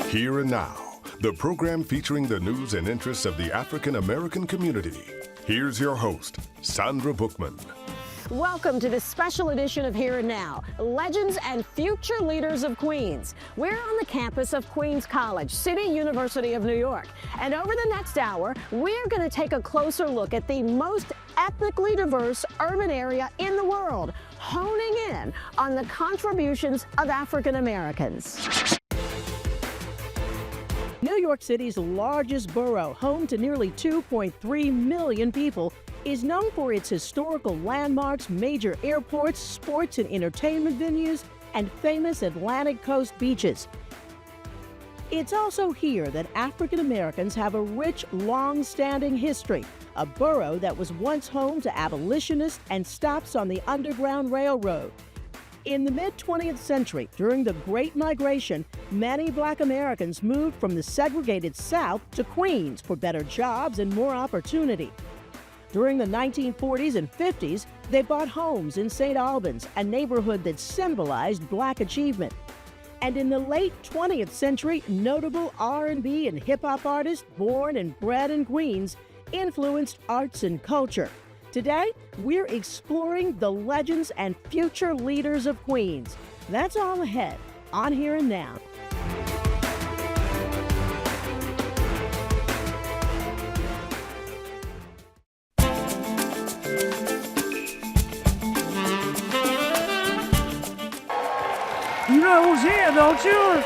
Here and Now, the program featuring the news and interests of the African American community. Here's your host, Sandra Bookman. Welcome to this special edition of Here and Now, Legends and Future Leaders of Queens. We're on the campus of Queens College, City University of New York. And over the next hour, we're going to take a closer look at the most ethnically diverse urban area in the world, honing in on the contributions of African Americans. New York City's largest borough, home to nearly 2.3 million people, is known for its historical landmarks, major airports, sports and entertainment venues, and famous Atlantic coast beaches. It's also here that African Americans have a rich, long-standing history, a borough that was once home to abolitionists and stops on the Underground Railroad. In the mid-20th century, during the Great Migration, many Black Americans moved from the segregated South to Queens for better jobs and more opportunity. During the 1940s and 50s, they bought homes in St. Albans, a neighborhood that symbolized Black achievement. And in the late 20th century, notable R&B and hip-hop artists born and bred in Queens influenced arts and culture. Today, we're exploring the legends and future leaders of Queens. That's all ahead on Here and Now. You know who's here, don't you?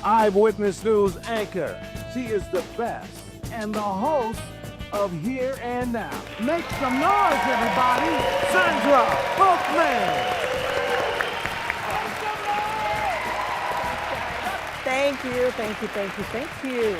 Eyewitness News anchor. She is the best and the host of Here and Now. Make some noise, everybody. Sandra Bookman. Thank you.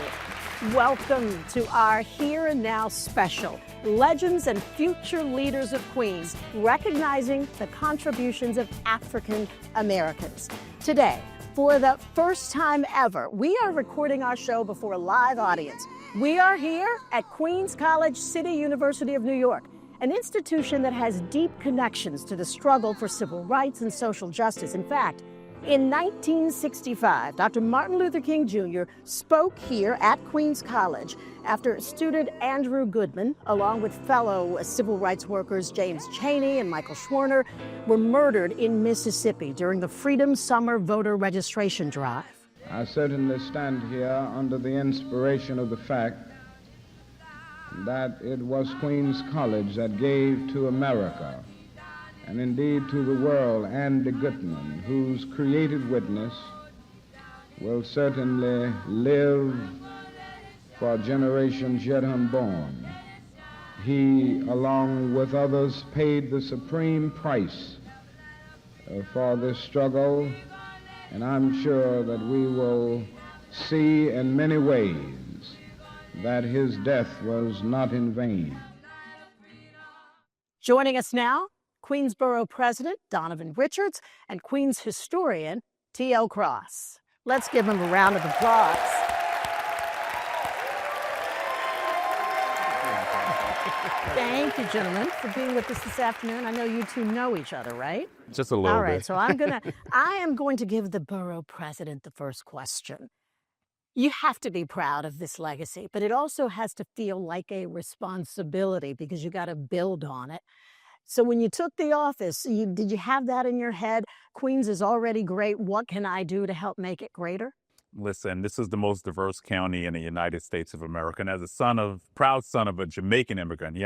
Welcome to our Here and Now special, Legends and Future Leaders of Queens, recognizing the contributions of African Americans. Today, for the first time ever, we are recording our show before a live audience. We are here at Queens College, City University of New York, an institution that has deep connections to the struggle for civil rights and social justice. In fact, in 1965, Dr. Martin Luther King Jr. spoke here at Queens College after student Andrew Goodman, along with fellow civil rights workers James Chaney and Michael Schwerner, were murdered in Mississippi during the Freedom Summer voter registration drive. I certainly stand here under the inspiration of the fact that it was Queens College that gave to America, and indeed to the world, Andy Goodman, whose creative witness will certainly live for generations yet unborn. He, along with others, paid the supreme price for this struggle, and I'm sure that we will see in many ways that his death was not in vain. Joining us now, Queens Borough President Donovan Richards and Queens historian T.L. Cross. Let's give him a round of applause. Thank you, gentlemen, for being with us this afternoon. I know you two know each other, right? Just a little bit. All right, so I am going to give the borough president the first question. You have to be proud of this legacy, but it also has to feel like a responsibility because you got to build on it. So when you took the office, did you have that in your head? Queens is already great. What can I do to help make it greater? Listen, this is the most diverse county in the United States of America. And as a proud son of a Jamaican immigrant,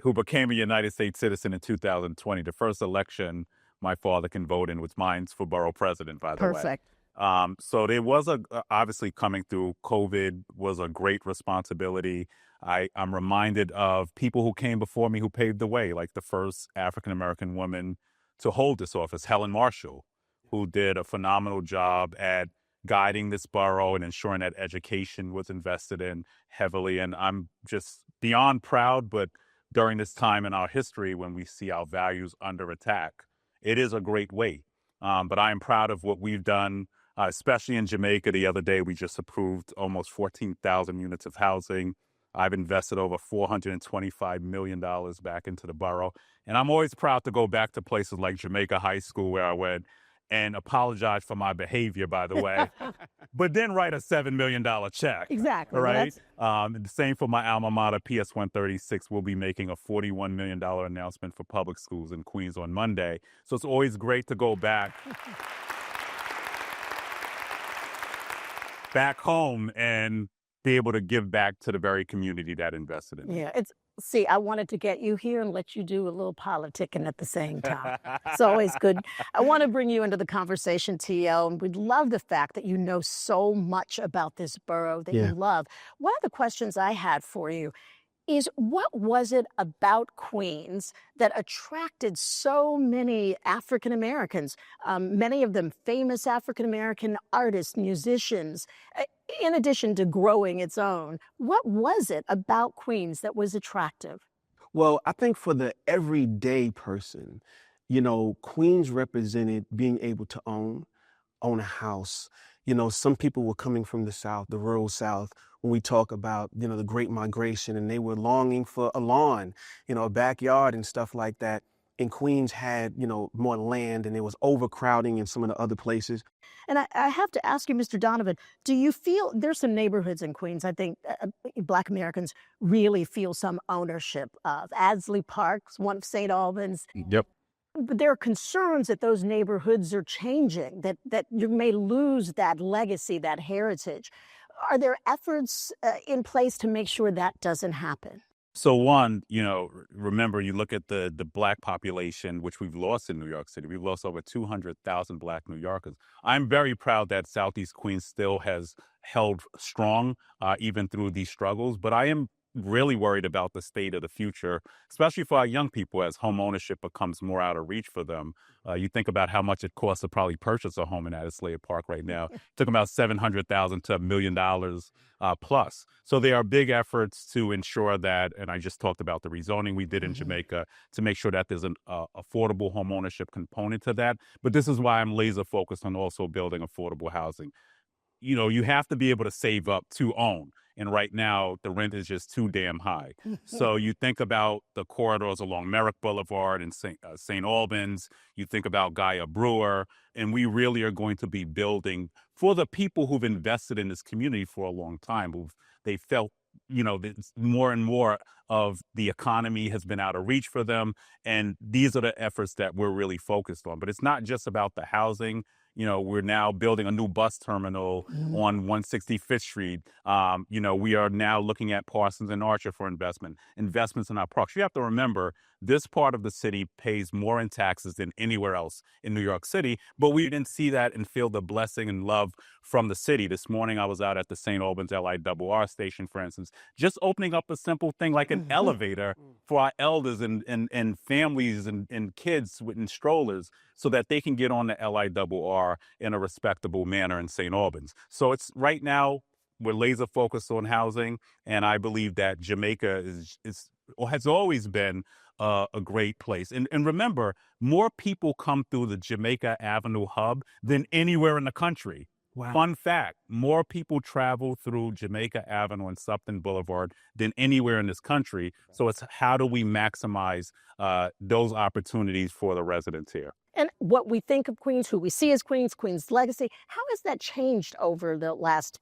who became a United States citizen in 2020, the first election my father can vote in was mine for borough president, by the way. Perfect. So there was obviously coming through COVID was a great responsibility. I'm reminded of people who came before me who paved the way, like the first African-American woman to hold this office, Helen Marshall, who did a phenomenal job at guiding this borough and ensuring that education was invested in heavily. And I'm just beyond proud, but during this time in our history when we see our values under attack, it is a great way. But I am proud of what we've done, especially in Jamaica. The other day, we just approved almost 14,000 units of housing. I've invested over $425 million back into the borough. And I'm always proud to go back to places like Jamaica High School, where I went, and apologize for my behavior, by the way, but then write a $7 million check. Exactly. All right. Well, The same for my alma mater, PS 136. We'll be making a $41 million announcement for public schools in Queens on Monday. So it's always great to go back home and be able to give back to the very community that invested in me. yeah, see, I wanted to get you here and let you do a little politicking at the same time. It's always good. I want to bring you into the conversation, TL, and we'd love the fact that you know so much about this borough that you love. One of the questions I had for you is, what was it about Queens that attracted so many African Americans, many of them famous African American artists, musicians, in addition to growing its own? What was it about Queens that was attractive? Well, I think for the everyday person, you know, Queens represented being able to own a house. You know, some people were coming from the South, the rural South, when we talk about, you know, the Great Migration, and they were longing for a lawn, you know, a backyard and stuff like that. And Queens had, you know, more land, and there was overcrowding in some of the other places. And I have to ask you, Mr. Donovan, do you feel there's some neighborhoods in Queens I think Black Americans really feel some ownership of? Adsley Park's one of St. Albans. Yep. But there are concerns that those neighborhoods are changing, that you may lose that legacy, that heritage. Are there efforts in place to make sure that doesn't happen? So one, you know, remember, you look at the Black population, which we've lost in New York City. We've lost over 200,000 Black New Yorkers. I'm very proud that Southeast Queens still has held strong, even through these struggles. But I am really worried about the state of the future, especially for our young people, as home ownership becomes more out of reach for them. You think about how much it costs to probably purchase a home in Adelaide Park right now. It took about $700,000 to $1 million plus. So there are big efforts to ensure that, and I just talked about the rezoning we did in Jamaica, to make sure that there's an affordable home ownership component to that. But this is why I'm laser focused on also building affordable housing. You know, you have to be able to save up to own. And right now, the rent is just too damn high. So you think about the corridors along Merrick Boulevard and St. Albans, you think about Gaia Brewer, and we really are going to be building for the people who've invested in this community for a long time. They felt, you know, more and more of the economy has been out of reach for them. And these are the efforts that we're really focused on. But it's not just about the housing. You know, we're now building a new bus terminal on 165th Street. You know, we are now looking at Parsons and Archer for investments in our parks. You have to remember, this part of the city pays more in taxes than anywhere else in New York City, but we didn't see that and feel the blessing and love from the city. This morning, I was out at the St. Albans LIRR station, for instance, just opening up a simple thing like an elevator for our elders and families and kids in strollers, so that they can get on the LIRR in a respectable manner in St. Albans. So it's right now, we're laser focused on housing, and I believe that Jamaica has always been a great place. And remember, more people come through the Jamaica Avenue hub than anywhere in the country. Wow. Fun fact, more people travel through Jamaica Avenue and Supton Boulevard than anywhere in this country. So it's how do we maximize those opportunities for the residents here? And what we think of Queens, who we see as Queens, Queens' legacy, how has that changed over the last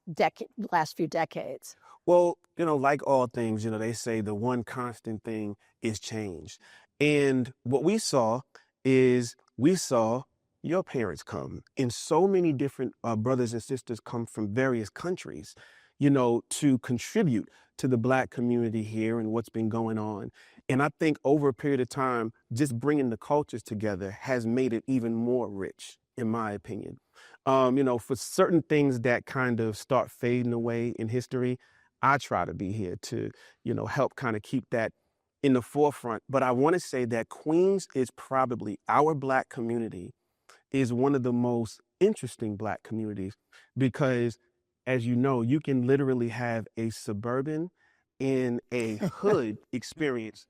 few decades? Well, you know, like all things, you know, they say the one constant thing is change. And what we saw is your parents come, and so many different brothers and sisters come from various countries, you know, to contribute to the Black community here and what's been going on. And I think over a period of time, just bringing the cultures together has made it even more rich, in my opinion. You know, for certain things that kind of start fading away in history, I try to be here to, you know, help kind of keep that in the forefront. But I want to say that Queens is probably, our Black community is one of the most interesting Black communities, because, as you know, you can literally have a suburban and a hood experience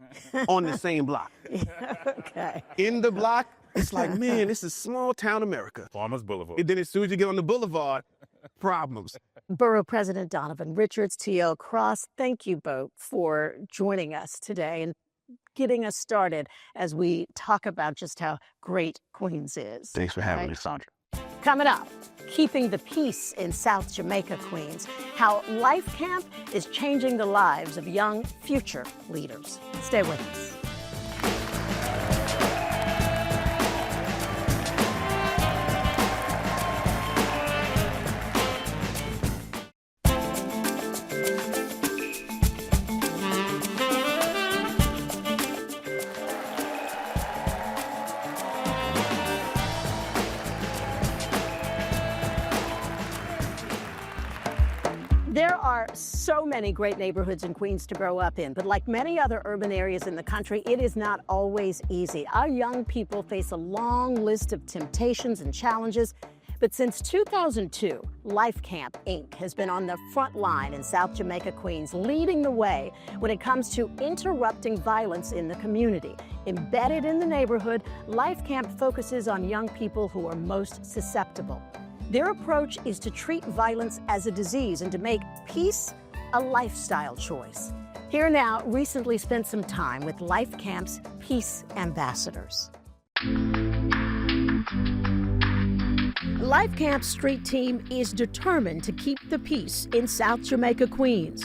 on the same block. Okay. In the block, it's like, man, this is small town America. Farmers Boulevard. And then as soon as you get on the boulevard, problems. Borough President Donovan Richards, T.L. Cross, thank you both for joining us today. And getting us started as we talk about just how great Queens is. Thanks for having me, Sandra. Coming up, keeping the peace in South Jamaica, Queens, how Life Camp is changing the lives of young future leaders. Stay with us. There are so many great neighborhoods in Queens to grow up in, but like many other urban areas in the country, it is not always easy. Our young people face a long list of temptations and challenges, but since 2002, Life Camp, Inc. has been on the front line in South Jamaica, Queens, leading the way when it comes to interrupting violence in the community. Embedded in the neighborhood, Life Camp focuses on young people who are most susceptible. Their approach is to treat violence as a disease and to make peace a lifestyle choice. Here now recently spent some time with Life Camp's Peace Ambassadors. Life Camp's street team is determined to keep the peace in South Jamaica, Queens.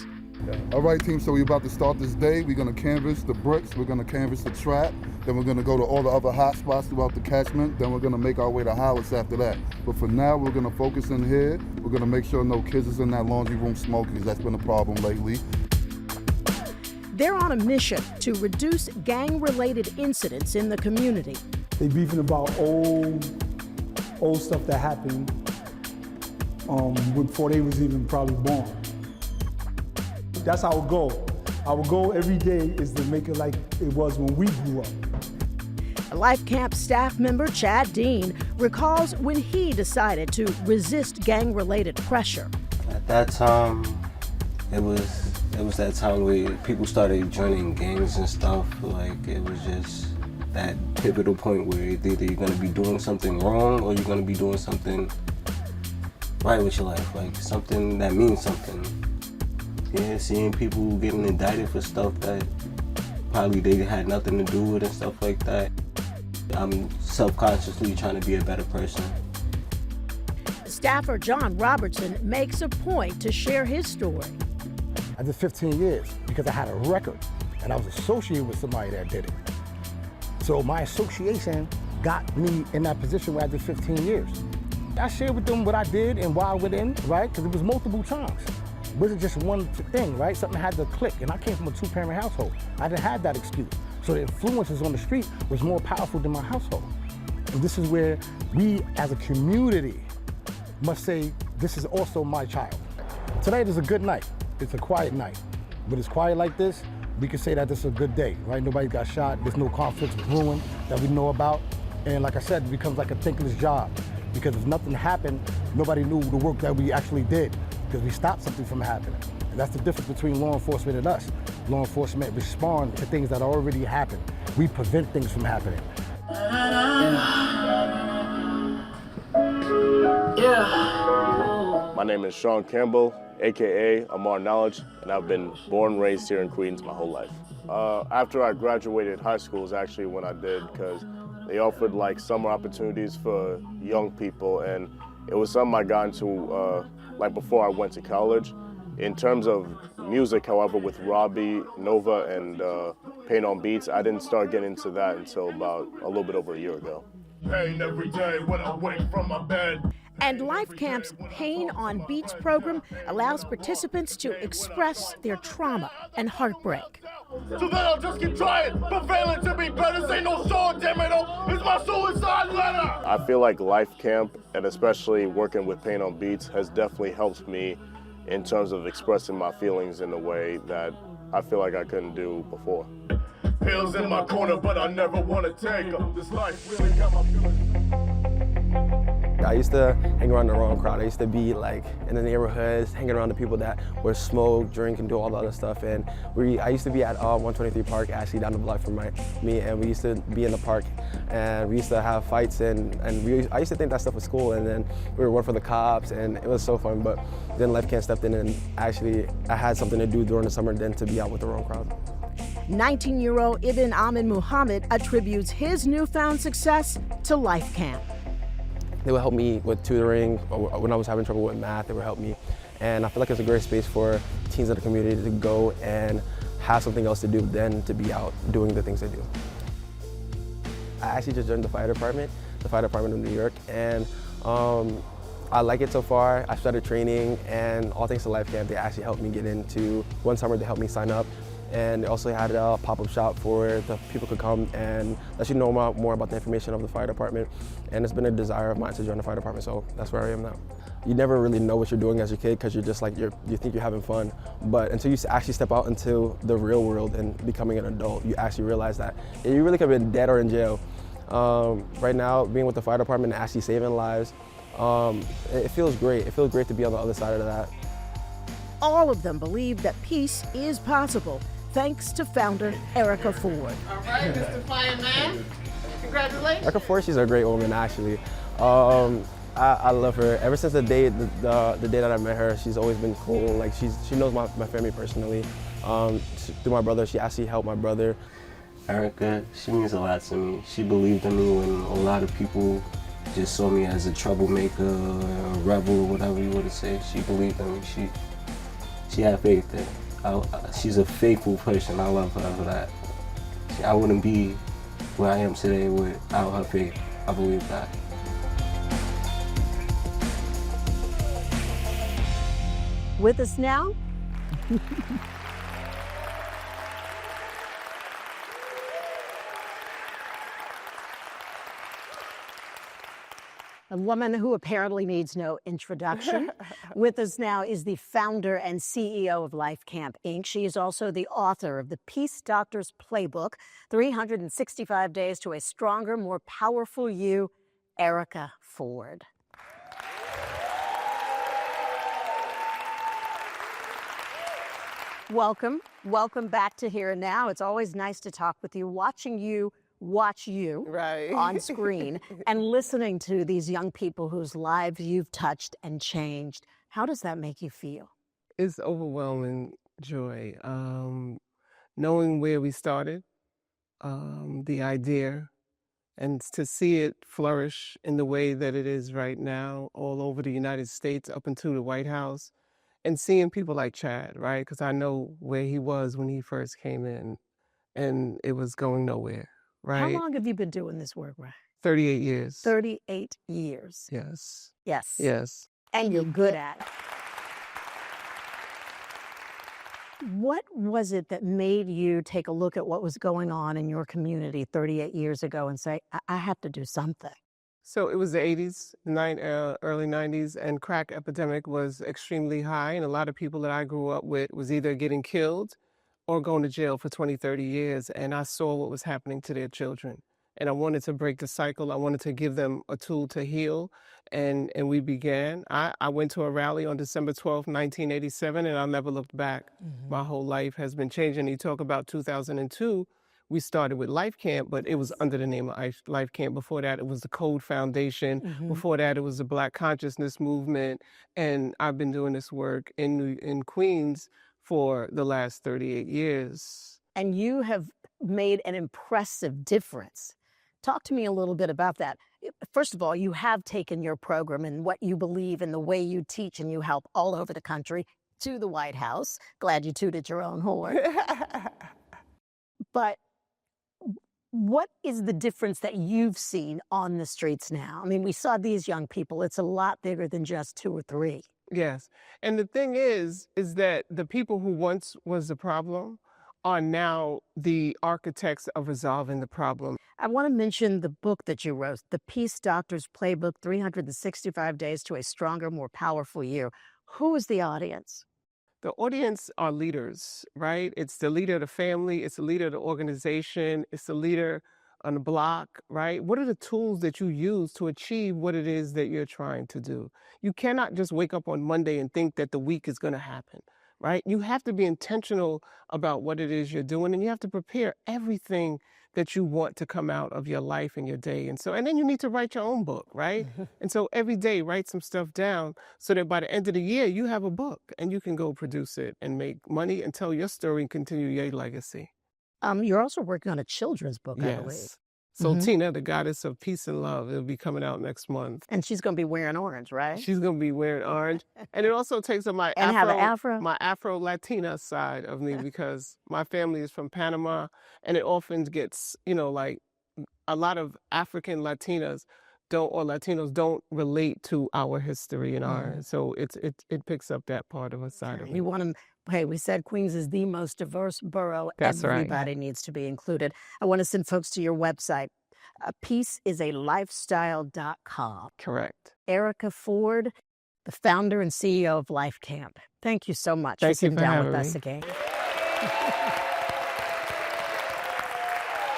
All right, team, so we're about to start this day. We're going to canvass the bricks, we're going to canvass the trap, then we're going to go to all the other hot spots throughout the catchment, then we're going to make our way to Hollis after that. But for now, we're going to focus in here. We're going to make sure no kids is in that laundry room smoking, because that's been a problem lately. They're on a mission to reduce gang-related incidents in the community. They beefing about old stuff that happened before they was even probably born. That's our goal. Our goal every day is to make it like it was when we grew up. Life Camp staff member Chad Dean recalls when he decided to resist gang-related pressure. At that time, it was that time where people started joining gangs and stuff. Like, it was just that pivotal point where either you're gonna be doing something wrong or you're gonna be doing something right with your life, like something that means something. Yeah, seeing people getting indicted for stuff that probably they had nothing to do with and stuff like that. I'm self-consciously trying to be a better person. Staffer John Robertson makes a point to share his story. I did 15 years because I had a record and I was associated with somebody that did it. So my association got me in that position where I did 15 years. I shared with them what I did and why I went in, right? Because it was multiple times. It wasn't just one thing, right? Something had to click, and I came from a two-parent household. I didn't have that excuse. So the influences on the street was more powerful than my household. And this is where we, as a community, must say, this is also my child. Tonight is a good night. It's a quiet night. But it's quiet like this, we can say that this is a good day, right? Nobody got shot, there's no conflicts with ruin that we know about. And like I said, it becomes like a thankless job. Because if nothing happened, nobody knew the work that we actually did. Because we stopped something from happening. And that's the difference between law enforcement and us. Law enforcement respond to things that already happened. We prevent things from happening. My name is Sean Campbell, AKA Amar Knowledge, and I've been born and raised here in Queens my whole life. After I graduated high school is actually when I did, because they offered like summer opportunities for young people, and it was something I got into like before I went to college. In terms of music, however, with Robbie, Nova, and Pain on Beats, I didn't start getting into that until about a little bit over a year ago. Pain every day when I wake from my bed. And Life Camp's Pain on Beats program allows participants to express their trauma and heartbreak. So then I'll just keep trying, but failing to be better. This ain't no show, damn it, it's my suicide letter. I feel like Life Camp, and especially working with Pain on Beats, has definitely helped me in terms of expressing my feelings in a way that I feel like I couldn't do before. Pills in my corner, but I never want to take them. This life really got my feelings. I used to hang around the wrong crowd. I used to be like in the neighborhoods, hanging around the people that would smoke, drink, and do all the other stuff. And I used to be at 123 Park, actually down the block from me, and we used to be in the park, and we used to have fights, and I used to think that stuff was cool, and then we were working for the cops, and it was so fun. But then Life Camp stepped in, and actually I had something to do during the summer than to be out with the wrong crowd. 19-year-old Ibn Amin Muhammad attributes his newfound success to Life Camp. They would help me with tutoring. When I was having trouble with math, they would help me. And I feel like it's a great space for teens in the community to go and have something else to do than to be out doing the things they do. I actually just joined the fire department of New York, and I like it so far. I started training, and all thanks to Life Camp, they actually helped me get into, one summer they helped me sign up, and they also had a pop-up shop for the people could come and let you know more about the information of the fire department. And it's been a desire of mine to join the fire department, so that's where I am now. You never really know what you're doing as a kid because you're just like, you think you're having fun. But until you actually step out into the real world and becoming an adult, you actually realize that you really could have been dead or in jail. Right now, being with the fire department and actually saving lives, it feels great. It feels great to be on the other side of that. All of them believe that peace is possible, thanks to founder Erica Ford. All right, Mr. Fireman, congratulations. Erica Ford, she's a great woman, actually. I love her. Ever since the day that I met her, she's always been cool. Like she knows my family personally. Through my brother, she actually helped my brother. Erica, she means a lot to me. She believed in me when a lot of people just saw me as a troublemaker, a rebel, or whatever you want to say. She believed in me. She had faith in me. She's a faithful person. I love her for that. I wouldn't be where I am today without her faith. I believe that. With us now, a woman who apparently needs no introduction. With us now is the founder and CEO of Life Camp, Inc. She is also the author of the Peace Doctor's Playbook, 365 Days to a Stronger, More Powerful You, Erica Ford. Welcome back to Here and Now. It's always nice to talk with you, watching you watch you on screen and listening to these young people whose lives you've touched and changed. How does that make you feel? It's overwhelming joy. Knowing where we started, the idea, and to see it flourish in the way that it is right now all over the United States up into the White House. And seeing people like Chad, right? Because I know where he was when he first came in, and it was going nowhere, right? How long have you been doing this work, Ray? 38 years. 38 years. Yes. Yes. Yes. And you're good at it. What was it that made you take a look at what was going on in your community 38 years ago and say, I have to do something? So it was the 80s, early 90s, and crack epidemic was extremely high. And a lot of people that I grew up with was either getting killed or going to jail for 20, 30 years. And I saw what was happening to their children. And I wanted to break the cycle. I wanted to give them a tool to heal. And we began. I went to a rally on December 12, 1987, and I never looked back. Mm-hmm. My whole life has been changing. You talk about 2002. We started with Life Camp, but it was under the name of Life Camp. Before that, it was the Code Foundation. Mm-hmm. Before that, it was the Black Consciousness Movement. And I've been doing this work in Queens for the last 38 years. And you have made an impressive difference. Talk to me a little bit about that. First of all, you have taken your program and what you believe and the way you teach and you help all over the country to the White House. Glad you tooted your own horn. But what is the difference that you've seen on the streets now? I mean, we saw these young people. It's a lot bigger than just 2 or 3. Yes. And the thing is that the people who once was the problem are now the architects of resolving the problem. I want to mention the book that you wrote, The Peace Doctor's Playbook, 365 Days to a Stronger, More Powerful You. Who is the audience? The audience are leaders, right? It's the leader of the family, it's the leader of the organization, it's the leader on the block, right? What are the tools that you use to achieve what it is that you're trying to do? You cannot just wake up on Monday and think that the week is going to happen, right? You have to be intentional about what it is you're doing, and you have to prepare everything that you want to come out of your life and your day. And then you need to write your own book, right? Mm-hmm. And so every day write some stuff down so that by the end of the year, you have a book and you can go produce it and make money and tell your story and continue your legacy. You're also working on a children's book, I believe. Yes. So Mhm. Tina, the goddess of peace and love, it'll be coming out next month. And she's going to be wearing orange, right? She's gonna be wearing orange, and it also takes up my And have an afro? my Afro Latina side of me because my family is from Panama, and it often gets, like a lot of African Latinas Latinos don't relate to our history and ours. So it picks up that part of a side of me. We want to. Hey, we said Queens is the most diverse borough. That's right. Everybody needs to be included. I want to send folks to your website, peaceIsALifestyle.com. Correct. Erica Ford, the founder and CEO of Life Camp. Thank you so much for Thank you sitting for down with having us me. again.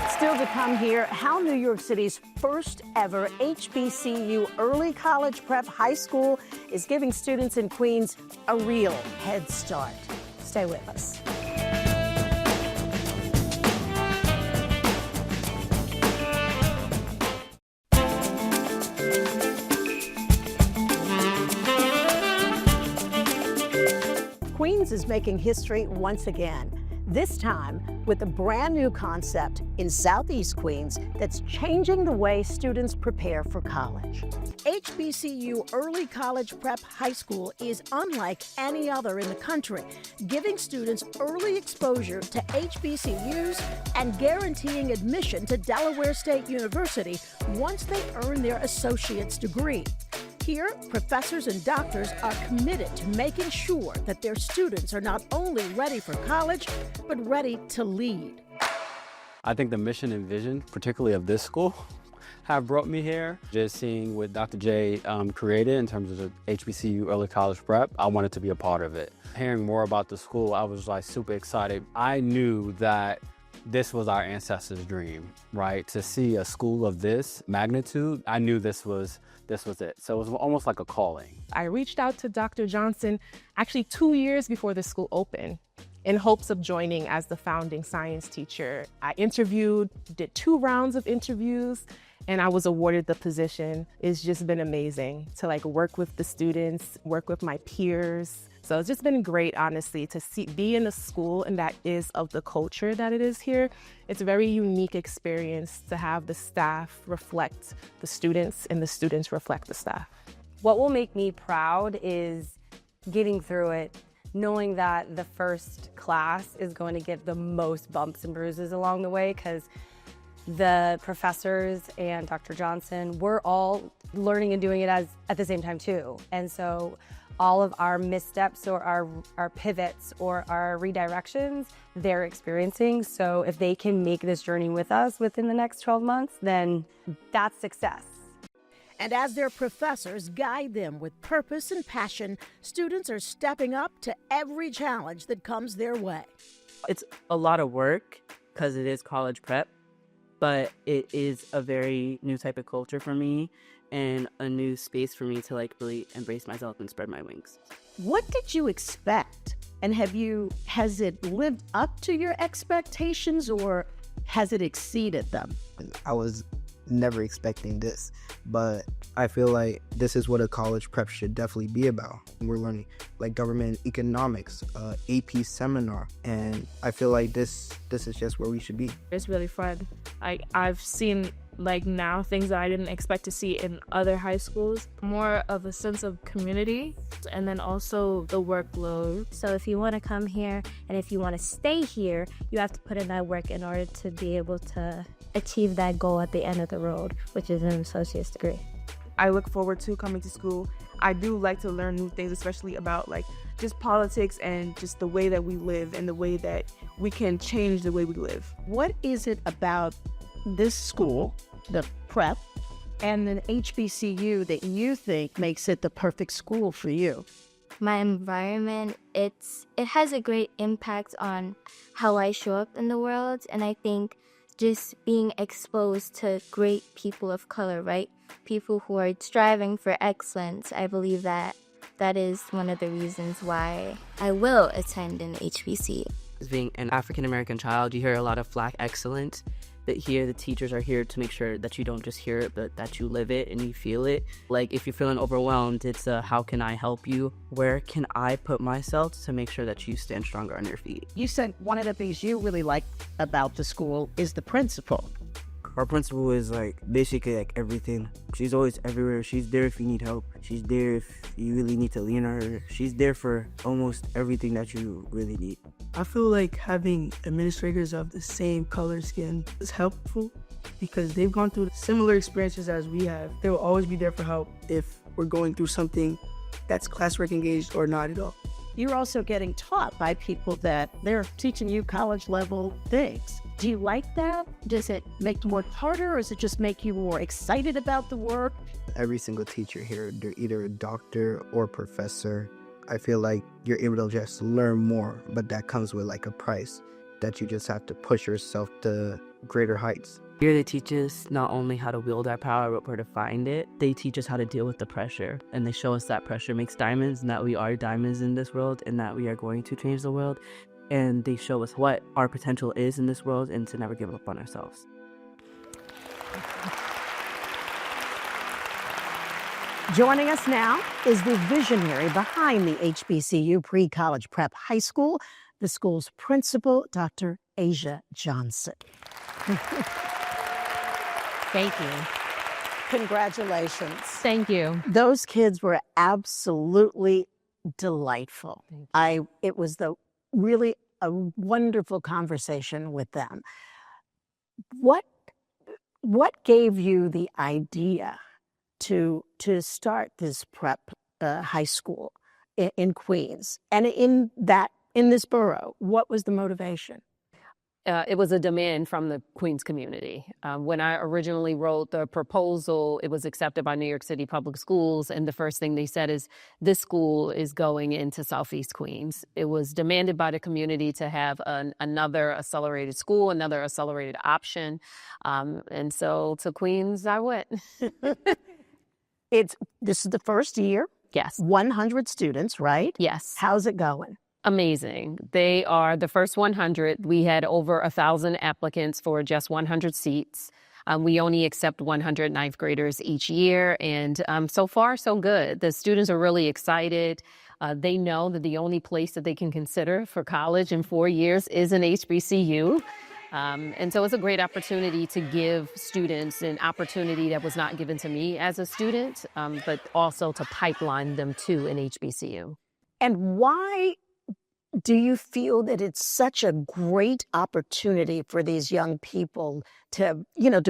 Still to come here, how New York City's first ever HBCU early college prep high school is giving students in Queens a real head start. Stay with us. Queens is making history once again, this time with a brand new concept in Southeast Queens that's changing the way students prepare for college. HBCU Early College Prep High School is unlike any other in the country, giving students early exposure to HBCUs and guaranteeing admission to Delaware State University once they earn their associate's degree. Here, professors and doctors are committed to making sure that their students are not only ready for college, but ready to lead. I think the mission and vision, particularly of this school, have brought me here. Just seeing what Dr. J created in terms of the HBCU Early College Prep, I wanted to be a part of it. Hearing more about the school, I was like super excited. I knew that this was our ancestors' dream, right? To see a school of this magnitude, I knew this was it. So it was almost like a calling. I reached out to Dr. Johnson actually 2 years before the school opened in hopes of joining as the founding science teacher. I interviewed, did 2 rounds of interviews, and I was awarded the position. It's just been amazing to work with the students, work with my peers. So it's just been great, honestly, to be in a school and that is of the culture that it is here. It's a very unique experience to have the staff reflect the students and the students reflect the staff. What will make me proud is getting through it, knowing that the first class is going to get the most bumps and bruises along the way, because the professors and Dr. Johnson, we're all learning and doing it at the same time too. And so all of our missteps or our pivots or our redirections, they're experiencing. So if they can make this journey with us within the next 12 months, then that's success. And as their professors guide them with purpose and passion, students are stepping up to every challenge that comes their way. It's a lot of work because it is college prep, but it is a very new type of culture for me and a new space for me to really embrace myself and spread my wings. What did you expect? And has it lived up to your expectations or has it exceeded them? I was never expecting this, but I feel like this is what a college prep should definitely be about. We're learning government economics, AP seminar, and I feel like this is just where we should be. It's really fun. I've seen now things that I didn't expect to see in other high schools, more of a sense of community and then also the workload. So if you want to come here and if you want to stay here, you have to put in that work in order to be able to achieve that goal at the end of the road, which is an associate's degree. I look forward to coming to school. I do like to learn new things, especially about just politics and just the way that we live and the way that we can change the way we live. What is it about this school, the prep, and an HBCU that you think makes it the perfect school for you? My environment, it has a great impact on how I show up in the world, and I think just being exposed to great people of color, right? People who are striving for excellence. I believe that is one of the reasons why I will attend an HBCU. As being an African American child, you hear a lot of Black excellence, That here, the teachers are here to make sure that you don't just hear it, but that you live it and you feel it. Like if you're feeling overwhelmed, it's how can I help you? Where can I put myself to make sure that you stand stronger on your feet? You said one of the things you really like about the school is the principal. Our principal is like basically like everything. She's always everywhere. She's there if you need help. She's there if you really need to lean on her. She's there for almost everything that you really need. I feel like having administrators of the same color skin is helpful because they've gone through similar experiences as we have. They will always be there for help if we're going through something that's classwork engaged or not at all. You're also getting taught by people that they're teaching you college level things. Do you like that? Does it make the work harder, or does it just make you more excited about the work? Every single teacher here, they're either a doctor or professor. I feel like you're able to just learn more, but that comes with like a price that you just have to push yourself to greater heights. Here they teach us not only how to wield our power, but where to find it. They teach us how to deal with the pressure, and they show us that pressure makes diamonds, and that we are diamonds in this world, and that we are going to change the world. And they show us what our potential is in this world and to never give up on ourselves. Joining us now is the visionary behind the HBCU Pre-College Prep High School, the school's principal, Dr. Asia Johnson. Thank you. Congratulations. Thank you. Those kids were absolutely delightful. It was really a wonderful conversation with them. What gave you the idea to start this prep high school in Queens and in this borough? What was the motivation? It was a demand from the Queens community. When I originally wrote the proposal, it was accepted by New York City Public Schools, and the first thing they said is, this school is going into Southeast Queens. It was demanded by the community to have another accelerated school, another accelerated option, and so to Queens I went. This is the first year? Yes. 100 students, right? Yes. How's it going? Amazing. They are the first 100. We had over 1,000 applicants for just 100 seats. We only accept 100 ninth graders each year, and so far, so good. The students are really excited. They know that the only place that they can consider for college in 4 years is an HBCU. And so it's a great opportunity to give students an opportunity that was not given to me as a student, but also to pipeline them to an HBCU. And why do you feel that it's such a great opportunity for these young people to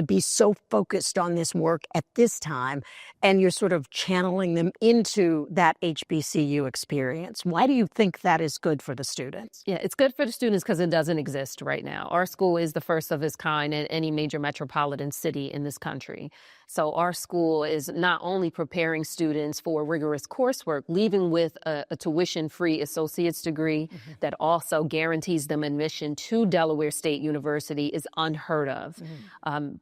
be so focused on this work at this time, and you're sort of channeling them into that HBCU experience? Why do you think that is good for the students? Yeah, it's good for the students because it doesn't exist right now. Our school is the first of its kind in any major metropolitan city in this country. So our school is not only preparing students for rigorous coursework, leaving with a tuition-free associate's degree that also guarantees them admission to Delaware State University is unheard of.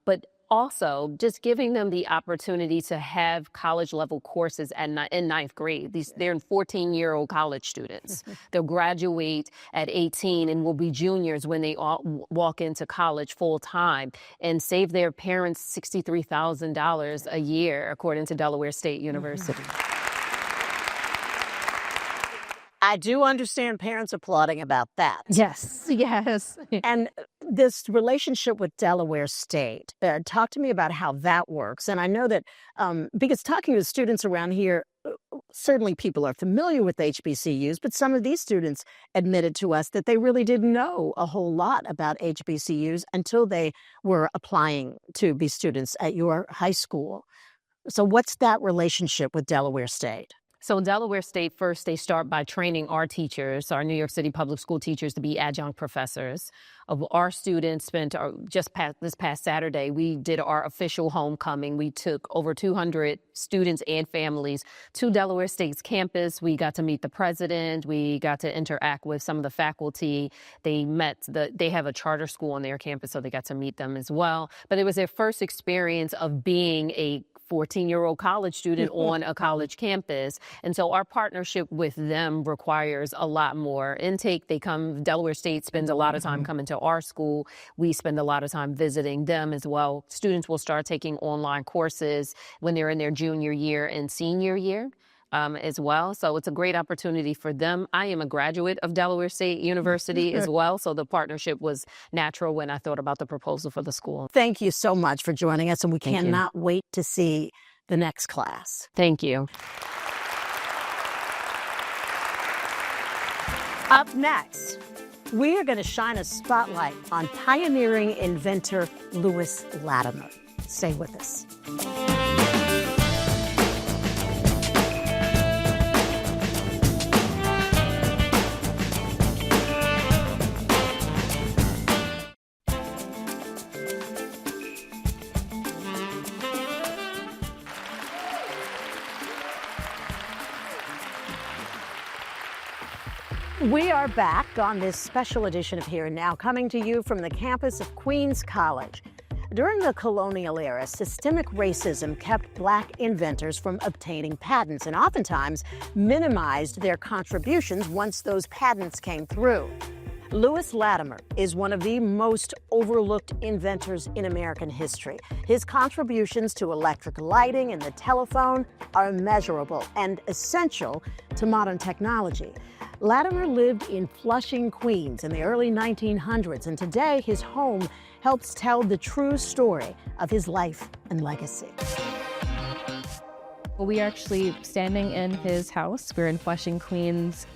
But also just giving them the opportunity to have college-level courses in ninth grade. They're 14-year-old college students. They'll graduate at 18 and will be juniors when they all walk into college full-time and save their parents $63,000 a year, according to Delaware State University. I do understand parents applauding about that. Yes, yes. And this relationship with Delaware State, talk to me about how that works. And I know that because talking to students around here, certainly people are familiar with HBCUs, but some of these students admitted to us that they really didn't know a whole lot about HBCUs until they were applying to be students at your high school. So what's that relationship with Delaware State? So Delaware State, first, they start by training our teachers, our New York City public school teachers, to be adjunct professors. Our students spent this past Saturday, we did our official homecoming. We took over 200 students and families to Delaware State's campus. We got to meet the president. We got to interact with some of the faculty. They have a charter school on their campus, so they got to meet them as well. But it was their first experience of being a 14-year-old college student on a college campus. And so our partnership with them requires a lot more intake. Delaware State spends a lot of time coming to our school. We spend a lot of time visiting them as well. Students will start taking online courses when they're in their junior year and senior year. As well. So it's a great opportunity for them. I am a graduate of Delaware State University as well. So the partnership was natural when I thought about the proposal for the school. Thank you so much for joining us, and we Thank you. cannot wait to see the next class. Thank you. Up next, we are going to shine a spotlight on pioneering inventor Lewis Latimer. Stay with us. We are back on this special edition of Here and Now, coming to you from the campus of Queens College. During the colonial era, systemic racism kept Black inventors from obtaining patents and oftentimes minimized their contributions once those patents came through. Lewis Latimer is one of the most overlooked inventors in American history. His contributions to electric lighting and the telephone are immeasurable and essential to modern technology. Latimer lived in Flushing, Queens in the early 1900s, and today his home helps tell the true story of his life and legacy. We are actually standing in his house. We're in Flushing, Queens.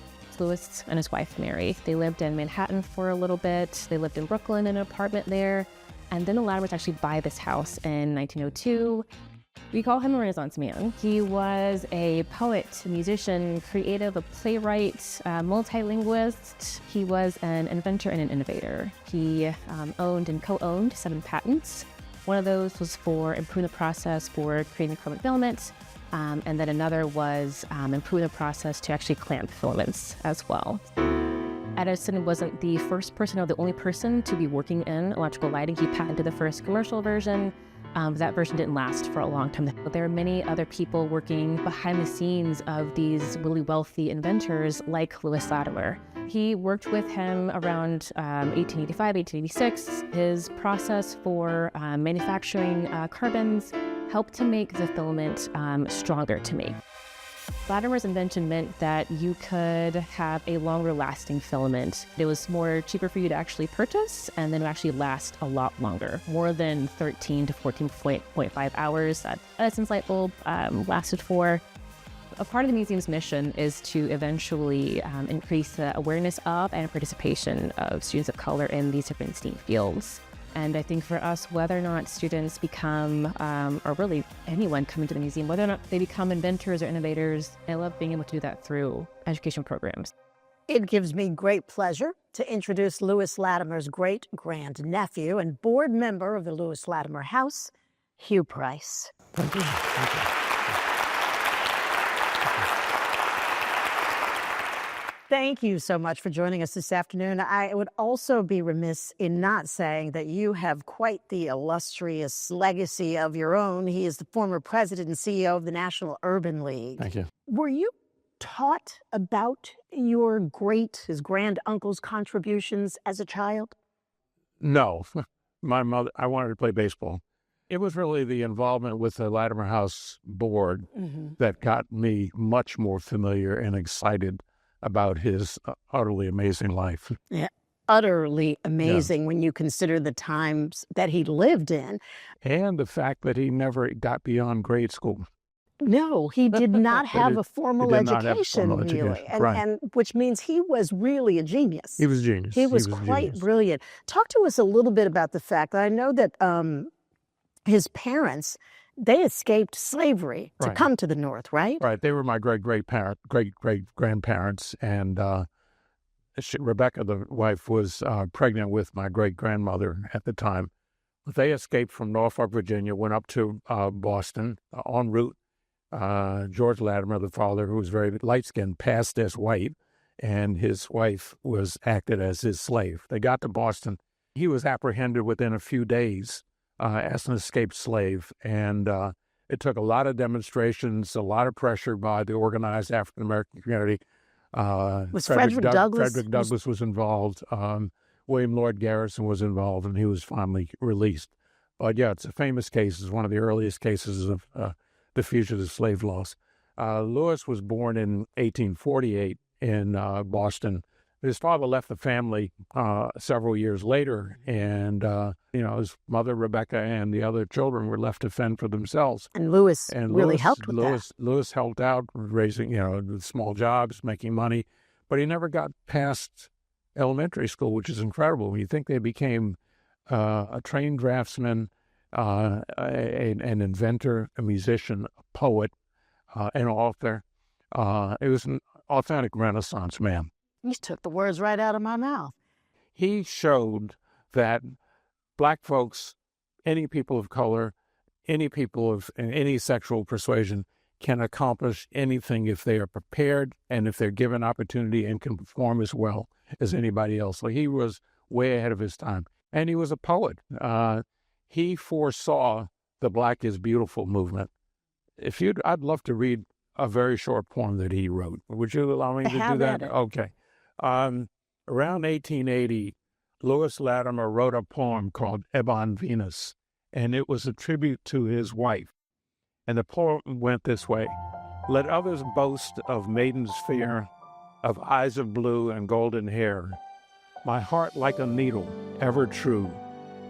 Lewis and his wife, Mary. They lived in Manhattan for a little bit. They lived in Brooklyn in an apartment there. And then the Latimers actually buy this house in 1902. We call him a Renaissance man. He was a poet, a musician, creative, a playwright, multilinguist. He was an inventor and an innovator. He owned and co-owned 7 patents. One of those was for improving the process for creating carbon filament. And then another was improving the process to actually clamp filaments as well. Edison wasn't the first person or the only person to be working in electrical lighting. He patented the first commercial version. That version didn't last for a long time. But there are many other people working behind the scenes of these really wealthy inventors like Lewis Latimer. He worked with him around 1885, 1886. His process for manufacturing carbons helped to make the filament stronger to make. Latimer's invention meant that you could have a longer lasting filament. It was cheaper for you to actually purchase, and then it would actually last a lot longer, more than 13 to 14.5 hours that Edison's light bulb lasted for. A part of the museum's mission is to eventually increase the awareness of and participation of students of color in these different STEAM fields. And I think for us, whether or not students become, or really anyone coming to the museum, whether or not they become inventors or innovators, I love being able to do that through education programs. It gives me great pleasure to introduce Lewis Latimer's great-grandnephew and board member of the Lewis Latimer House, Hugh Price. Thank you. Thank you. Thank you so much for joining us this afternoon. I would also be remiss in not saying that you have quite the illustrious legacy of your own. He is the former president and CEO of the National Urban League. Thank you. Were you taught about his grand uncle's contributions as a child? No. My mother, I wanted to play baseball. It was really the involvement with the Latimer House board that got me much more familiar and excited about his utterly amazing life. Yeah, utterly amazing when you consider the times that he lived in. And the fact that he never got beyond grade school. No, he did not have a formal education, really. And which means he was really a genius. He was a genius. He was quite brilliant. Talk to us a little bit about the fact that I know that his parents, they escaped slavery to come to the North, right? Right. They were my great-great-grandparents. And Rebecca, the wife, was pregnant with my great-grandmother at the time. They escaped from Norfolk, Virginia, went up to Boston en route. George Latimer, the father, who was very light-skinned, passed as white, and his wife acted as his slave. They got to Boston. He was apprehended within a few days as an escaped slave, and It took a lot of demonstrations, a lot of pressure by the organized African American community. Was Frederick Douglass? Frederick Douglass was involved. William Lloyd Garrison was involved, and he was finally released. But yeah, it's a famous case. It's one of the earliest cases of the fugitive slave laws. Lewis was born in 1848 in Boston. His father left the family several years later, and his mother Rebecca and the other children were left to fend for themselves. And Lewis really helped with that. Lewis helped out, raising small jobs, making money, but he never got past elementary school, which is incredible. When you think they became a trained draftsman, an inventor, a musician, a poet, an author. It was an authentic Renaissance man. You took the words right out of my mouth. He showed that Black folks, any people of color, any people of any sexual persuasion can accomplish anything if they are prepared and if they're given opportunity and can perform as well as anybody else. So he was way ahead of his time. And he was a poet. He foresaw the Black is Beautiful movement. I'd love to read a very short poem that he wrote. Would you allow me to do that? Okay. Around 1880, Lewis Latimer wrote a poem called Ebon Venus, and it was a tribute to his wife. And the poem went this way: let others boast of maidens fair, of eyes of blue and golden hair. My heart like a needle, ever true,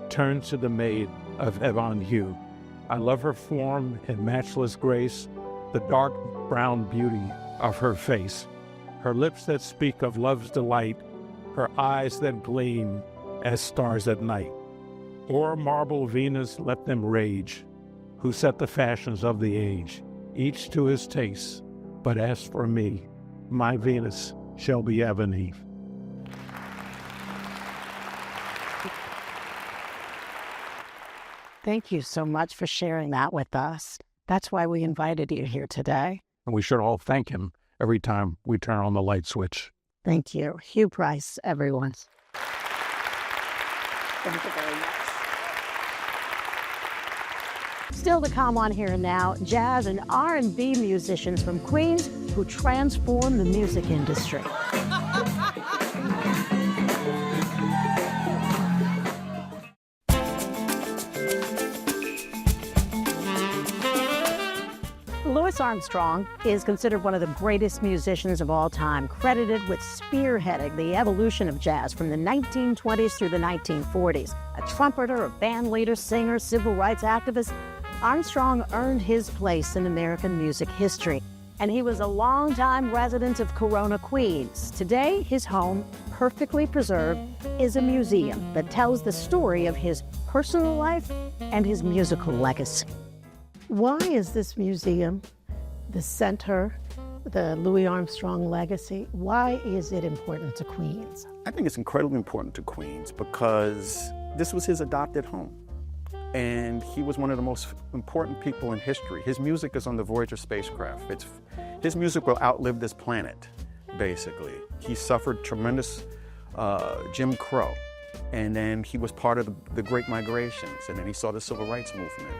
turns to the maid of ebon hue. I love her form and matchless grace, the dark brown beauty of her face, her lips that speak of love's delight, her eyes that gleam as stars at night. O'er marble Venus let them rage, who set the fashions of the age, each to his taste. But as for me, my Venus shall be ebony. Thank you so much for sharing that with us. That's why we invited you here today. And we should all thank him every time we turn on the light switch. Thank you. Hugh Price, everyone. Thank you very much. Still to come on Here and Now, jazz and R&B musicians from Queens who transform the music industry. Louis Armstrong is considered one of the greatest musicians of all time, credited with spearheading the evolution of jazz from the 1920s through the 1940s. A trumpeter, a band leader, singer, civil rights activist, Armstrong earned his place in American music history, and he was a longtime resident of Corona, Queens. Today, his home, perfectly preserved, is a museum that tells the story of his personal life and his musical legacy. Why is this museum, the center, the Louis Armstrong legacy, why is it important to Queens? I think it's incredibly important to Queens because this was his adopted home. And he was one of the most important people in history. His music is on the Voyager spacecraft. His music will outlive this planet, basically. He suffered tremendous Jim Crow, and then he was part of the Great Migrations, and then he saw the Civil Rights Movement.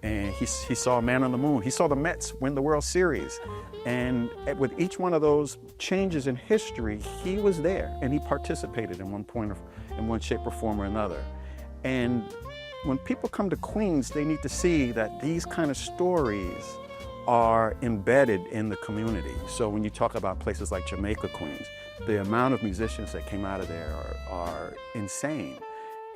And he saw Man on the Moon. He saw the Mets win the World Series. And with each one of those changes in history, he was there, and he participated in one shape or form or another. And when people come to Queens, they need to see that these kind of stories are embedded in the community. So when you talk about places like Jamaica, Queens, the amount of musicians that came out of there are insane.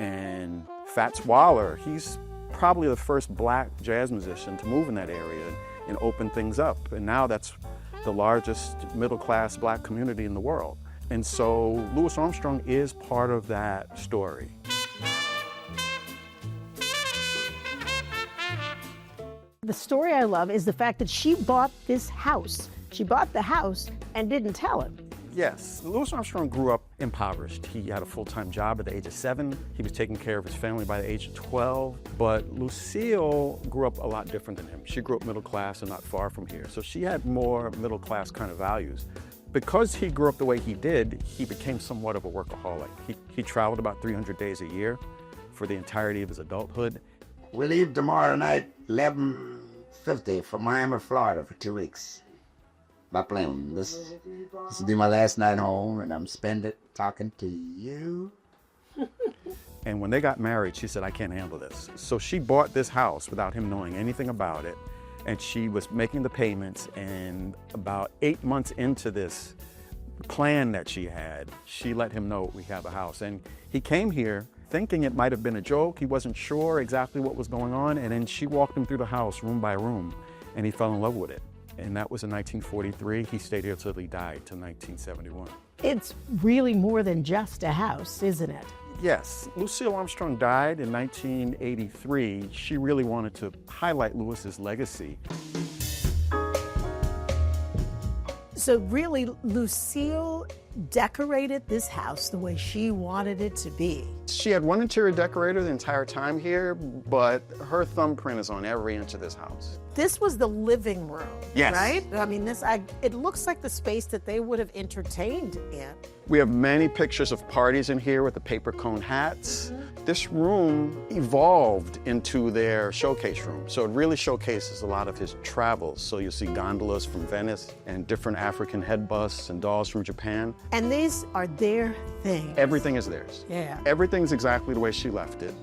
And Fats Waller, he's probably the first Black jazz musician to move in that area and open things up. And now that's the largest middle-class Black community in the world. And so Louis Armstrong is part of that story. The story I love is the fact that she bought this house. She bought the house and didn't tell him. Yes, Louis Armstrong grew up impoverished. He had a full-time job at the age of 7. He was taking care of his family by the age of 12. But Lucille grew up a lot different than him. She grew up middle class and not far from here. So she had more middle class kind of values. Because he grew up the way he did, he became somewhat of a workaholic. He traveled about 300 days a year for the entirety of his adulthood. We leave tomorrow night, 11 50 from Miami, Florida for 2 weeks by plane. This will be my last night home, and I'm spending it talking to you. And when they got married, she said, I can't handle this. So she bought this house without him knowing anything about it. And she was making the payments, and about 8 months into this plan that she had, she let him know we have a house. And he came here thinking it might have been a joke. He wasn't sure exactly what was going on. And then she walked him through the house room by room, and he fell in love with it. And that was in 1943. He stayed here till he died, till 1971. It's really more than just a house, isn't it? Yes, Lucille Armstrong died in 1983. She really wanted to highlight Lewis's legacy. So really, Lucille decorated this house the way she wanted it to be. She had one interior decorator the entire time here, but her thumbprint is on every inch of this house. This was the living room, Yes. right? I mean, it looks like the space that they would have entertained in. We have many pictures of parties in here with the paper cone hats. This room evolved into their showcase room. So it really showcases a lot of his travels. So you'll see gondolas from Venice and different African head busts and dolls from Japan. And these are their things. Everything is theirs. Yeah. Everything's exactly the way she left it.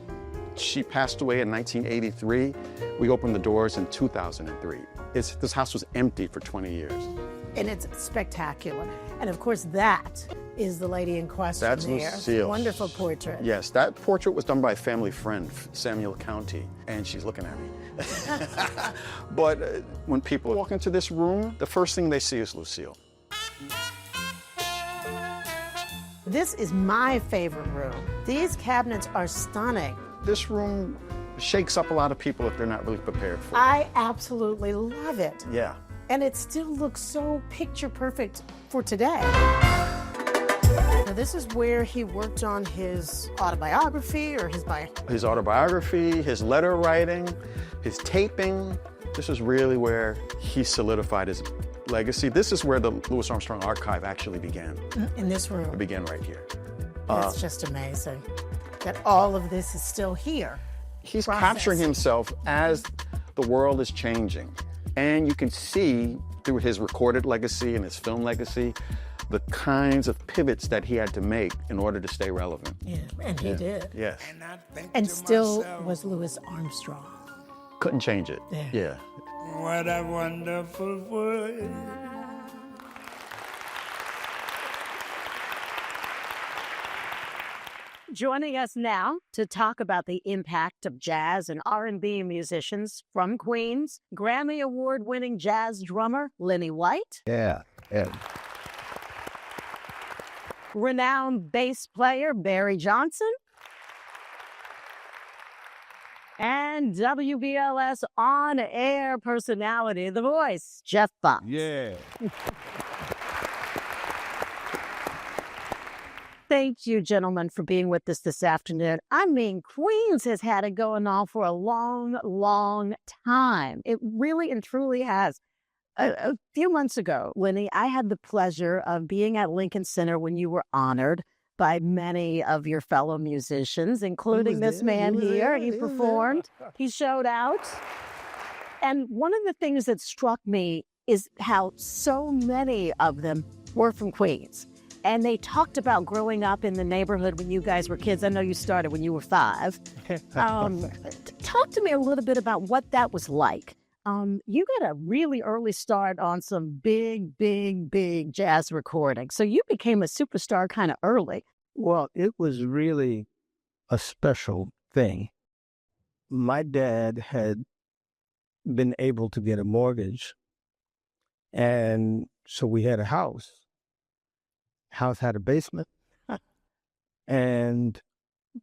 She passed away in 1983. We opened the doors in 2003. This house was empty for 20 years. And it's spectacular. And of course, that is the lady in question. That's there. Lucille. Wonderful portrait. Yes, that portrait was done by a family friend, Samuel County, and she's looking at me. But when people walk into this room, the first thing they see is Lucille. This is my favorite room. These cabinets are stunning. This room shakes up a lot of people if they're not really prepared for it. I absolutely love it. Yeah. And it still looks so picture perfect for today. Now, this is where he worked on his autobiography or His autobiography, his letter writing, his taping. This is really where he solidified his legacy. This is where the Louis Armstrong Archive actually began. in this room. It began right here. It's just amazing that all of this is still here. He's Process. capturing himself as the world is changing. And you can see through his recorded legacy and his film legacy, the kinds of pivots that he had to make in order to stay relevant. Yeah, and he did. Yes. And still was Louis Armstrong. Couldn't change it. Yeah. What a wonderful world. Joining us now to talk about the impact of jazz and R&B musicians from Queens, Grammy Award-winning jazz drummer Lenny White, Yeah. renowned bass player Barry Johnson, and WBLS on-air personality, The Voice, Jeff Fox. Yeah. Thank you, gentlemen, for being with us this afternoon. I mean, Queens has had it going on for a long, long time. It really and truly has. A few months ago, Lenny, I had the pleasure of being at Lincoln Center when you were honored by many of your fellow musicians, including this man here. He performed, he showed out. And one of the things that struck me is how so many of them were from Queens. And they talked about growing up in the neighborhood when you guys were kids. I know you started when you were 5. Talk to me a little bit about what that was like. You got a really early start on some big, big, big jazz recordings. So you became a superstar kind of early. Well, it was really a special thing. My dad had been able to get a mortgage, and so we had a house. House had a basement, and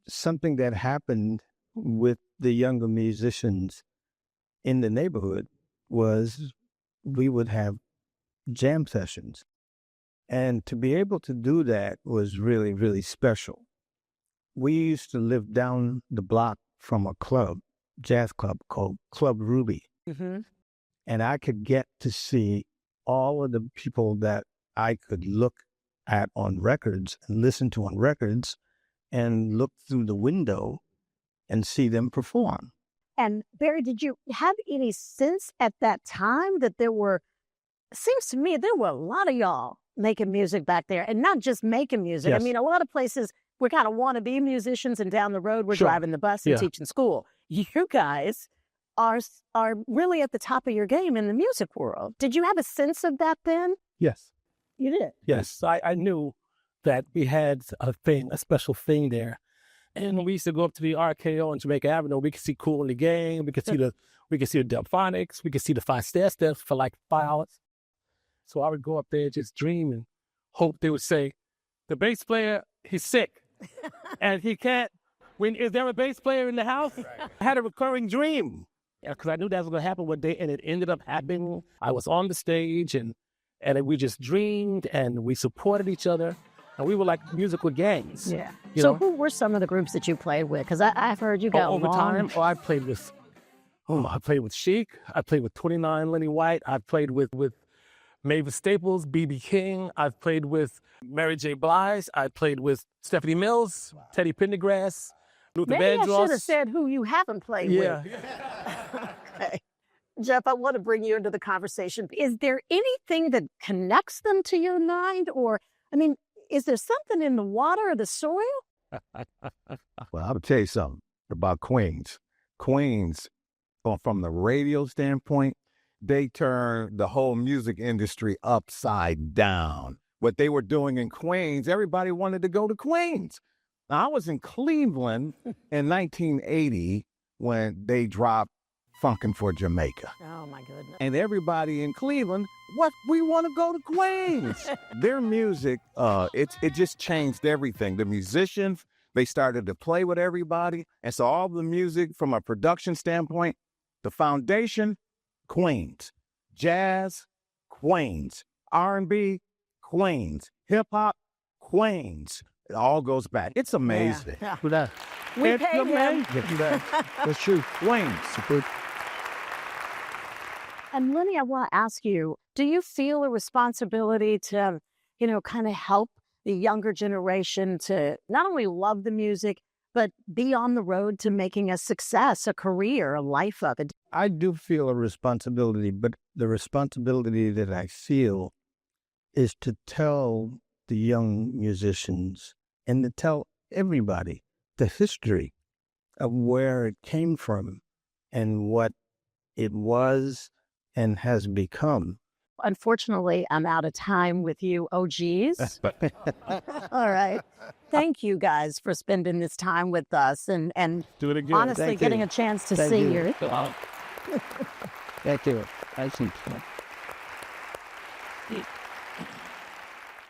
something that happened with the younger musicians in the neighborhood was we would have jam sessions. And to be able to do that was really, really special. We used to live down the block from a club, jazz club called Club Ruby. Mm-hmm. And I could get to see all of the people that I could look at on records and listen to on records and look through the window and see them perform. And Barry, did you have any sense at that time that seems to me there were a lot of y'all making music back there, and not just making music. Yes. I mean, a lot of places we kind of want to be musicians, and down the road we're Sure. driving the bus and Yeah. teaching school. You guys are really at the top of your game in the music world. Did you have a sense of that then? Yes. You did. Yes, I knew that we had a special thing there. And when we used to go up to the RKO on Jamaica Avenue, we could see Cool in the Game, we could see the Delphonics, we could see the Five Stair Steps for like 5 hours. So I would go up there, just dream and hope they would say, the bass player, he's sick. And he can't, is there a bass player in the house? I had a recurring dream. Because I knew that was going to happen one day, and it ended up happening. I was on the stage, and we just dreamed, and we supported each other, and we were like musical gangs. Yeah. You So know? who were some of the groups that you played with? Because I've heard you got Over long- time, I played with Chic, I played with 29 Lenny White, I played with Mavis Staples, B.B. King, I've played with Mary J. Blige, I played with Stephanie Mills, Teddy Pendergrass, Luther Maybe I Vandross. should have said who you haven't played Yeah. with. Okay. Jeff, I want to bring you into the conversation. Is there anything that connects them to your mind? Or, I mean, is there something in the water or the soil? Well, I'll tell you something about Queens. Queens, from the radio standpoint, they turned the whole music industry upside down. What they were doing in Queens, everybody wanted to go to Queens. Now, I was in Cleveland in 1980 when they dropped Funkin' for Jamaica. Oh, my goodness. And everybody in Cleveland, we want to go to Queens. Their music, it just changed everything. The musicians, they started to play with everybody. And so all the music from a production standpoint, the foundation, Queens. Jazz, Queens. R&B, Queens. Hip-hop, Queens. It all goes back. It's amazing. Yeah. It's We paid him. amazing. That's true. Queens. And Lenny, I want to ask you, do you feel a responsibility to, kind of help the younger generation to not only love the music, but be on the road to making a success, a career, a life of it? I do feel a responsibility, but the responsibility that I feel is to tell the young musicians and to tell everybody the history of where it came from and what it was and has become. Unfortunately, I'm out of time with you, OGs. All right. Thank you guys for spending this time with us and do it again. honestly Thank getting you. a chance to Thank see you. you. Thank you. I see.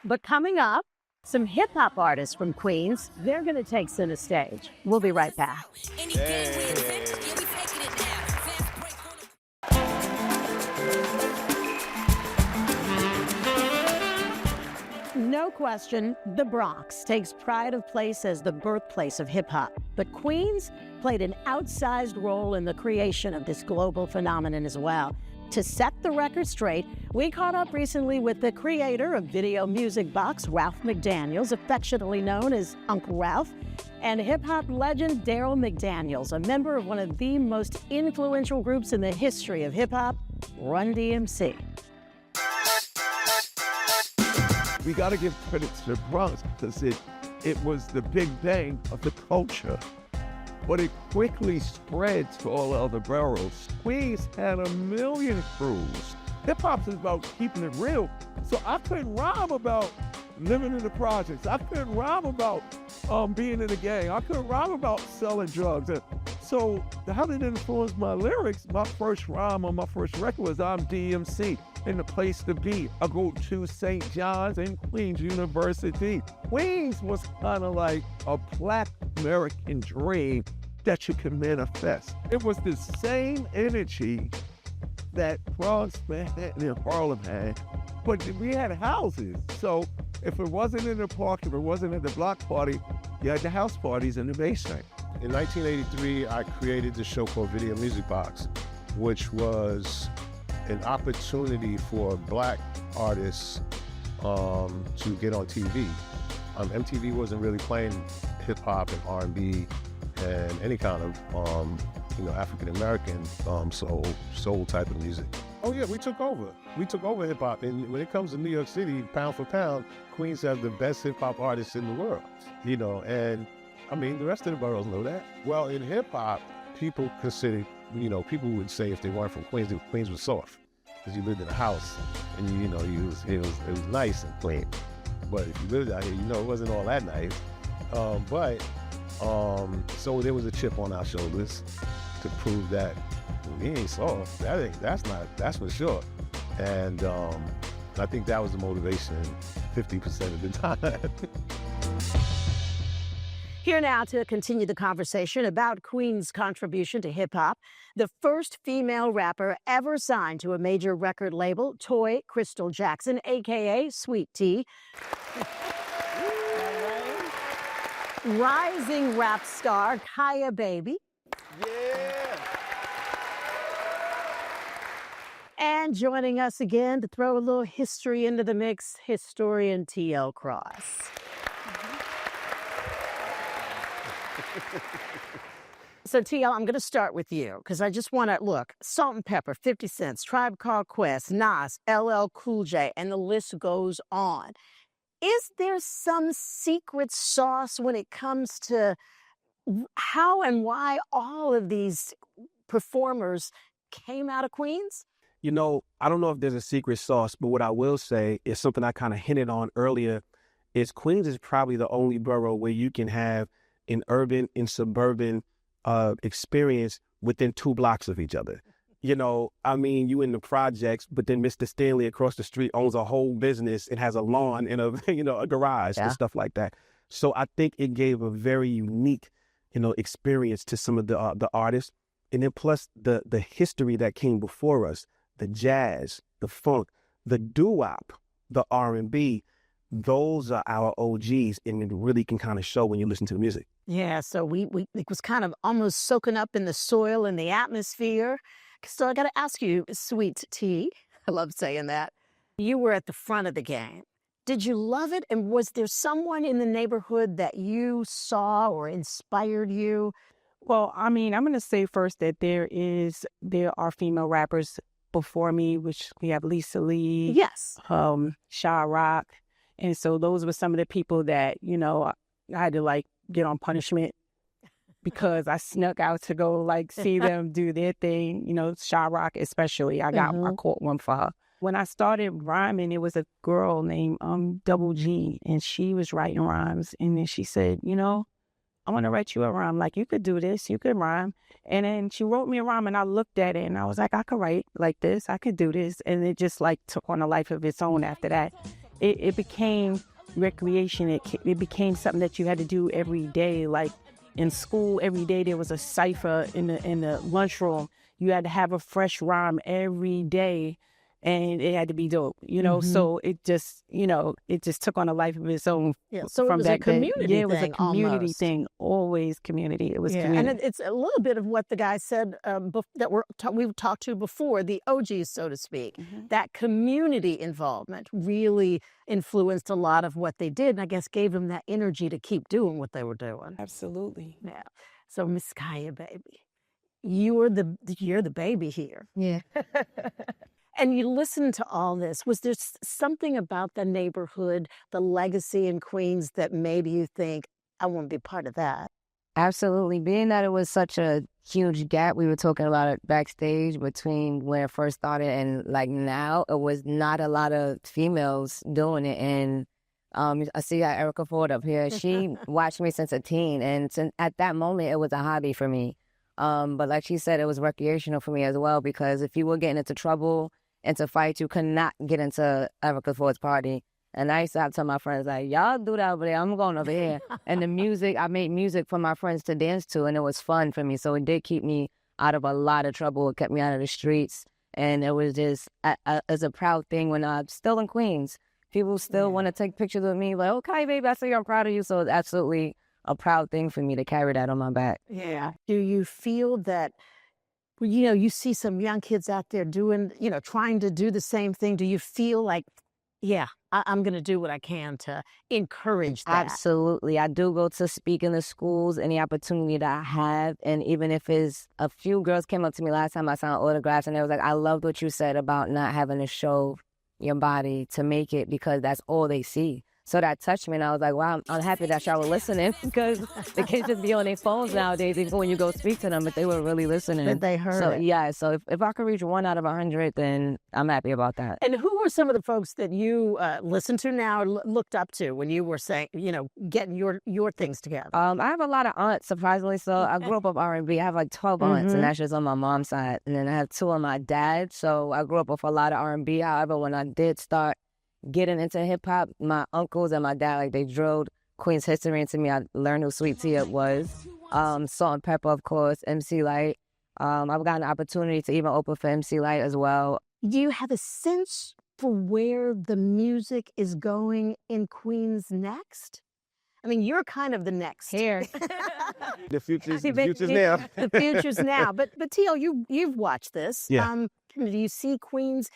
But coming up, some hip-hop artists from Queens. They're going to take center stage. We'll be right back. No question, the Bronx takes pride of place as the birthplace of hip-hop. But Queens played an outsized role in the creation of this global phenomenon as well. To set the record straight, we caught up recently with the creator of Video Music Box, Ralph McDaniels, affectionately known as Uncle Ralph, and hip-hop legend Daryl McDaniels, a member of one of the most influential groups in the history of hip-hop, Run DMC. We got to give credit to the Bronx because it was the big bang of the culture. But it quickly spread to all other boroughs. Queens had 1 million crews. Hip-hop is about keeping it real. So I couldn't rhyme about living in the projects. I couldn't rhyme about being in a gang. I couldn't rhyme about selling drugs. And so how did it influence my lyrics? My first rhyme on my first record was I'm DMC, in the place to be. I go to St. John's and Queens University. Queens was kind of like a Black American dream that you can manifest. It was the same energy that Bronx, Manhattan, and Harlem had, but we had houses. So if it wasn't in the park, if it wasn't at the block party, you had the house parties in the basement. In 1983, I created the show called Video Music Box, which was an opportunity for Black artists to get on TV. MTV wasn't really playing hip hop and R&B and any kind of African American soul type of music. Oh yeah, we took over. We took over hip hop, and when it comes to New York City, pound for pound, Queens has the best hip hop artists in the world. And I mean the rest of the boroughs know that. Well, in hip hop, people consider, people would say if they weren't from Queens, that Queens was soft because you lived in a house and it was nice and clean. But if you lived out here, it wasn't all that nice. So there was a chip on our shoulders to prove that we ain't soft. That's for sure. And I think that was the motivation 50% of the time. Here now to continue the conversation about Queen's contribution to hip-hop, the first female rapper ever signed to a major record label, Toy Crystal Jackson, a.k.a. Sweet Tea. Rising rap star, Kaya Baby. Yeah. And joining us again to throw a little history into the mix, historian T.L. Cross. So, T.L., I'm going to start with you because I just want to look. Salt and Pepper, 50 Cent, Tribe Called Quest, Nas, LL Cool J, and the list goes on. Is there some secret sauce when it comes to how and why all of these performers came out of Queens? I don't know if there's a secret sauce, but what I will say is something I kind of hinted on earlier is Queens is probably the only borough where you can have an urban and suburban experience within 2 blocks of each other. You in the projects, but then Mr. Stanley across the street owns a whole business and has a lawn and a garage and stuff like that. So I think it gave a very unique, experience to some of the artists. And then plus the history that came before us, the jazz, the funk, the doo-wop, the R&B, those are our OGs, and it really can kind of show when you listen to the music. Yeah, so it was kind of almost soaking up in the soil and the atmosphere. So I got to ask you, Sweet Tea, I love saying that. You were at the front of the game. Did you love it? And was there someone in the neighborhood that you saw or inspired you? Well, I'm going to say first that there are female rappers before me, which we have Lisa Lee. Yes. Sha Rock. And so those were some of the people that, I had to get on punishment because I snuck out to go see them do their thing, Sha Rock especially. I caught one for her. When I started rhyming, it was a girl named Double G, and she was writing rhymes. And then she said, I want to write you a rhyme. You could do this, you could rhyme. And then she wrote me a rhyme, and I looked at it and I was like, I could write like this, I could do this. And it just took on a life of its own after that. It became recreation. It became something that you had to do every day. In school, every day there was a cipher in the lunchroom. You had to have a fresh rhyme every day, and it had to be dope, So it just took on a life of its own. Yeah, so from it was back a community then. thing. Yeah, it was a community almost. thing. Always community. It was community. And it's a little bit of what the guy said that we've talked to before, the OGs, so to speak. Mm-hmm. That community involvement really influenced a lot of what they did, and I guess gave them that energy to keep doing what they were doing. Absolutely. Yeah. So Miss Kaya, baby, you're the baby here. Yeah. And you listen to all this. Was there something about the neighborhood, the legacy in Queens that made you think, I want to be part of that? Absolutely. Being that it was such a huge gap, we were talking about it backstage between when it first started and now, it was not a lot of females doing it. And I see Erica Ford up here. She watched me since a teen. And at that moment, it was a hobby for me. But like she said, it was recreational for me as well, because if you were getting into trouble, into fights, you could not get into Erica Ford's party. And I used to have to tell my friends, y'all do that over there, I'm going over here. And the music, I made music for my friends to dance to, and it was fun for me. So it did keep me out of a lot of trouble. It kept me out of the streets. And it was just as a proud thing when I'm still in Queens. People still want to take pictures with me, okay, baby, I see I'm proud of you. So it's absolutely a proud thing for me to carry that on my back. Yeah. Do you feel that, you see some young kids out there doing, trying to do the same thing? Do you feel like yeah, I'm going to do what I can to encourage that. Absolutely. I do go to speak in the schools, any opportunity that I have. And even if it's a few girls came up to me last time I signed autographs and they was like, I loved what you said about not having to show your body to make it because that's all they see. So that touched me, and I was like, wow, I'm happy that y'all were listening because they can't just be on their phones nowadays, even when you go speak to them, but they were really listening. But they heard so, it. Yeah, so if I could reach 1 out of 100, then I'm happy about that. And who were some of the folks that you listen to now or looked up to when you were saying, getting your things together? I have a lot of aunts, surprisingly. So I grew up with R&B. I have like 12 aunts, and that's just on my mom's side. And then I have 2 on my dad's. So I grew up with a lot of R&B. However, when I did start getting into hip-hop, my uncles and my dad, like, they drilled Queen's history into me. I learned who Sweet Tea was. Salt and Pepper, of course, MC Light. I've gotten an opportunity to even open for MC Light as well. Do you have a sense for where the music is going in Queens next? I mean, you're kind of the next. Here. The future's now. The future's now. But Teal, you've watched this. Yeah. Do you see Queens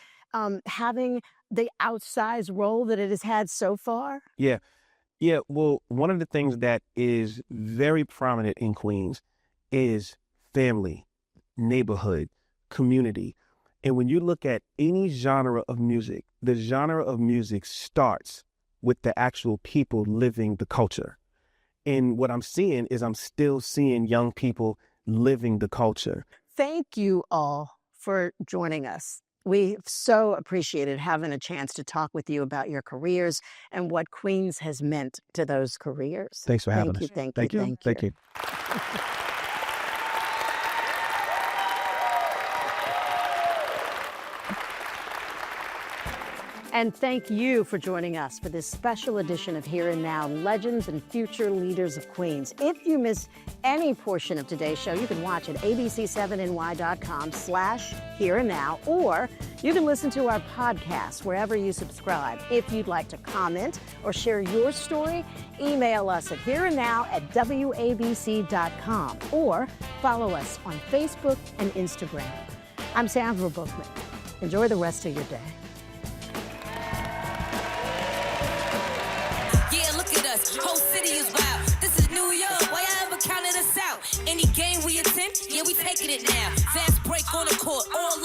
having the outsized role that it has had so far? Yeah. Well, one of the things that is very prominent in Queens is family, neighborhood, community. And when you look at any genre of music, the genre of music starts with the actual people living the culture. And what I'm seeing is I'm still seeing young people living the culture. Thank you all for joining us. We've so appreciated having a chance to talk with you about your careers and what Queens has meant to those careers. Thanks for having us. Thank you. And thank you for joining us for this special edition of Here and Now, Legends and Future Leaders of Queens. If you missed any portion of today's show, you can watch at abc7ny.com/hereandnow, or you can listen to our podcast wherever you subscribe. If you'd like to comment or share your story, email us at hereandnow@wabc.com or follow us on Facebook and Instagram. I'm Sandra Bookman. Enjoy the rest of your day. Whole city is wild. This is New York. Why I ever counted us out? Any game we attend, yeah, we taking it now. Fast break on the court, all